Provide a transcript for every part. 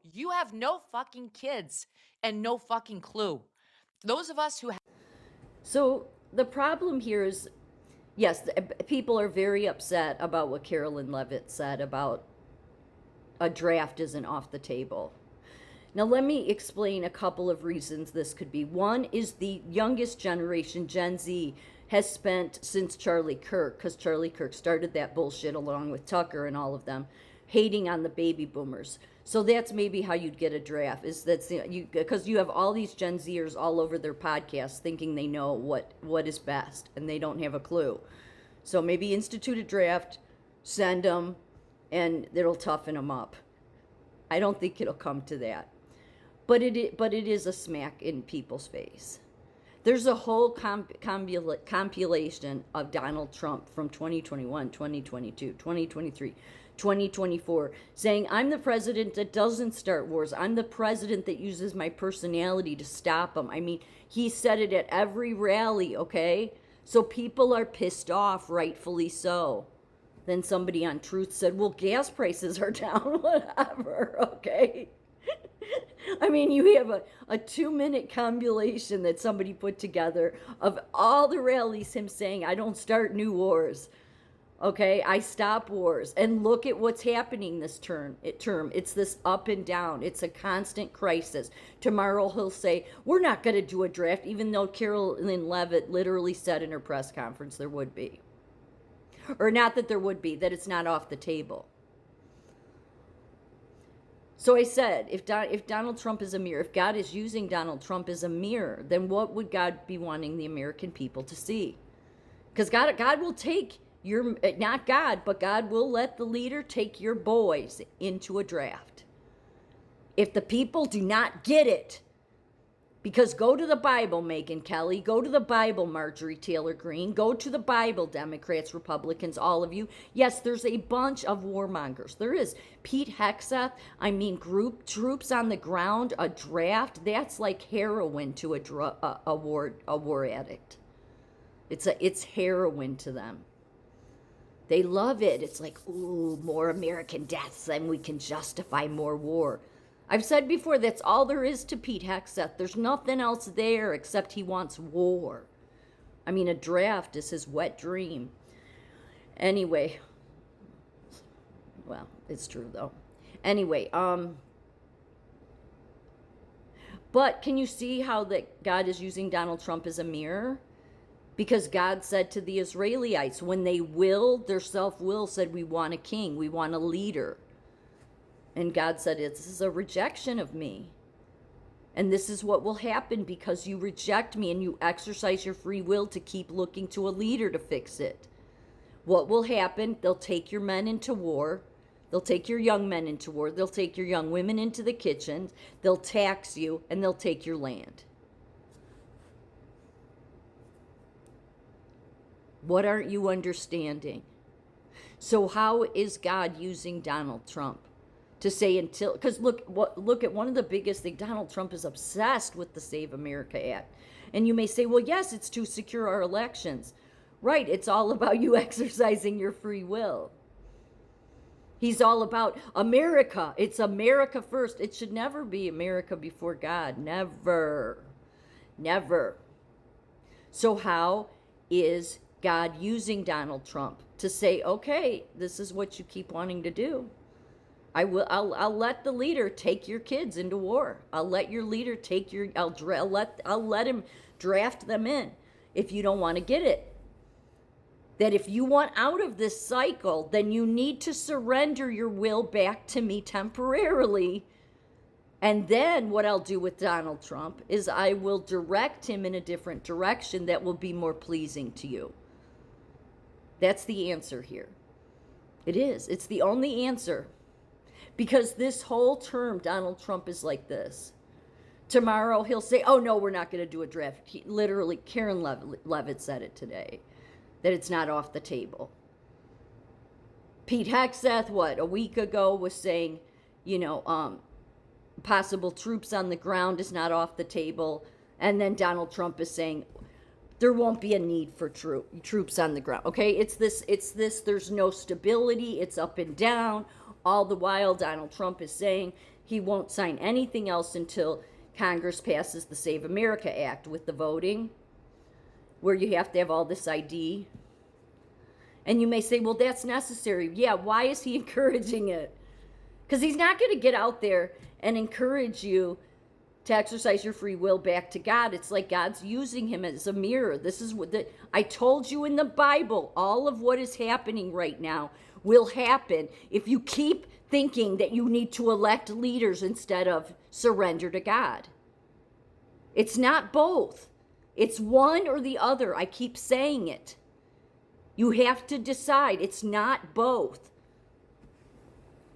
You have no fucking kids and no fucking clue. Those of us who have. So the problem here is, yes, people are very upset about what Carolyn Levitt said about a draft isn't off the table. Now, let me explain a couple of reasons this could be. One is the youngest generation, Gen Z, has spent since Charlie Kirk, because Charlie Kirk started that bullshit along with Tucker and all of them, hating on the baby boomers. So that's maybe how you'd get a draft, is that's you, because you have all these Gen Zers all over their podcasts thinking they know what is best, and they don't have a clue. So maybe institute a draft, send them, and it'll toughen them up. I don't think it'll come to that. But it is a smack in people's face. There's a whole compilation of Donald Trump from 2021, 2022, 2023, 2024, saying, I'm the president that doesn't start wars. I'm the president that uses my personality to stop them. I mean, he said it at every rally, okay? So people are pissed off, rightfully so. Then somebody on Truth said, well, gas prices are down, whatever, okay? I mean, you have a 2-minute compilation that somebody put together of all the rallies, him saying, I don't start new wars. Okay, I stop wars. And look at what's happening this term. It's this up and down. It's a constant crisis. Tomorrow he'll say, we're not going to do a draft, even though Carolyn Levitt literally said in her press conference there would be. Or not that there would be, that it's not off the table. So I said, if Donald Trump is a mirror, if God is using Donald Trump as a mirror, then what would God be wanting the American people to see? Because God will take your, not God, but God will let the leader take your boys into a draft. If the people do not get it, because go to the Bible, Megyn Kelly, go to the Bible, Marjorie Taylor Greene, go to the Bible, Democrats, Republicans, all of you. Yes, there's a bunch of warmongers. There is. Pete Hegseth, I mean, troops on the ground, a draft, that's like heroin to a war addict. It's heroin to them. They love it. It's like, ooh, more American deaths, and we can justify more war. I've said before, that's all there is to Pete Hegseth. There's nothing else there except he wants war. I mean, a draft is his wet dream. Anyway, well, it's true though. Anyway, but can you see how that God is using Donald Trump as a mirror? Because God said to the Israelites, when they willed, their self-will said, we want a king, we want a leader. And God said, this is a rejection of me. And this is what will happen because you reject me and you exercise your free will to keep looking to a leader to fix it. What will happen? They'll take your men into war. They'll take your young men into war. They'll take your young women into the kitchens. They'll tax you and they'll take your land. What aren't you understanding? So how is God using Donald Trump? To say until, because look at one of the biggest things, Donald Trump is obsessed with the Save America Act. And you may say, well, yes, it's to secure our elections. Right, it's all about you exercising your free will. He's all about America. It's America first. It should never be America before God. Never. Never. So how is God using Donald Trump to say, okay, this is what you keep wanting to do? I'll let the leader take your kids into war. I'll let your leader take your, I'll let him draft them in if you don't want to get it. That if you want out of this cycle, then you need to surrender your will back to me temporarily. And then what I'll do with Donald Trump is I will direct him in a different direction that will be more pleasing to you. That's the answer here. It is. It's the only answer. Because this whole term, Donald Trump is like this. Tomorrow he'll say, oh, no, we're not going to do a draft. Literally, Karen Levitt said it today, that it's not off the table. Pete Hegseth, a week ago was saying, possible troops on the ground is not off the table. And then Donald Trump is saying, there won't be a need for troops on the ground. Okay, it's this, there's no stability, it's up and down. All the while, Donald Trump is saying he won't sign anything else until Congress passes the Save America Act with the voting, where you have to have all this ID. And you may say, well, that's necessary. Yeah, why is he encouraging it? Because he's not going to get out there and encourage you to exercise your free will back to God. It's like God's using him as a mirror. This is what I told you in the Bible. All of what is happening right now will happen if you keep thinking that you need to elect leaders instead of surrender to God. It's not both. It's one or the other. I keep saying it. You have to decide. It's not both.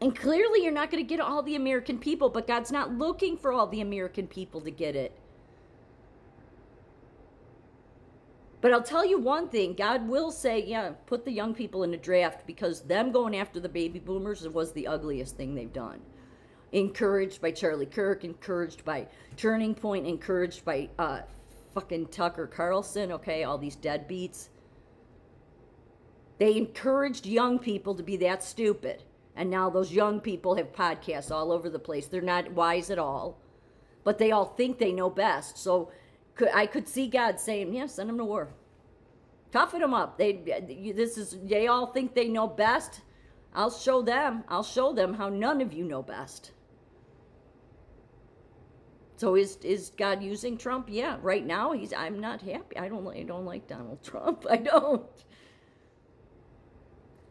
And clearly you're not going to get all the American people, but God's not looking for all the American people to get it. But I'll tell you one thing, God will say, yeah, put the young people in a draft, because them going after the baby boomers was the ugliest thing they've done. Encouraged by Charlie Kirk, encouraged by Turning Point, encouraged by fucking Tucker Carlson, okay, all these deadbeats. They encouraged young people to be that stupid. And now those young people have podcasts all over the place. They're not wise at all. But they all think they know best. So I could see God saying, yeah, send them to war. Toughen them up. They all think they know best. I'll show them how none of you know best. So is God using Trump? Yeah, right now I'm not happy. I don't like Donald Trump. I don't.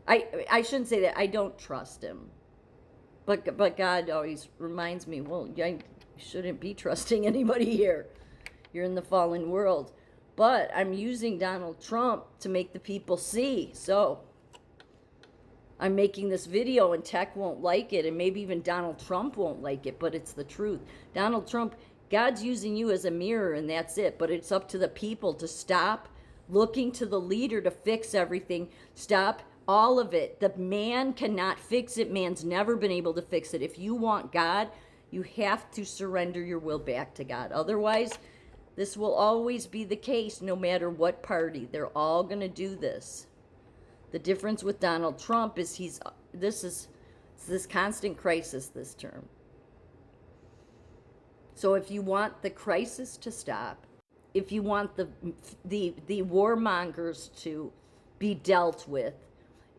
I shouldn't say that. I don't trust him. But God always reminds me, well, I shouldn't be trusting anybody here. You're in the fallen world. But I'm using Donald Trump to make the people see. So I'm making this video and tech won't like it, and maybe even Donald Trump won't like it, but it's the truth. Donald Trump, God's using you as a mirror, and that's it. But it's up to the people to stop looking to the leader to fix everything. Stop all of it. The man cannot fix it. Man's never been able to fix it. If you want God, you have to surrender your will back to God. Otherwise, this will always be the case no matter what party. They're all going to do this. The difference with Donald Trump is this constant crisis this term. So if you want the crisis to stop, if you want the warmongers to be dealt with,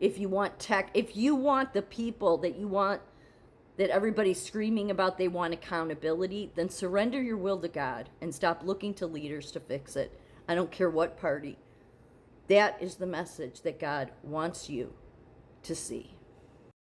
if you want the people that everybody's screaming about, they want accountability, then surrender your will to God and stop looking to leaders to fix it. I don't care what party. That is the message that God wants you to see.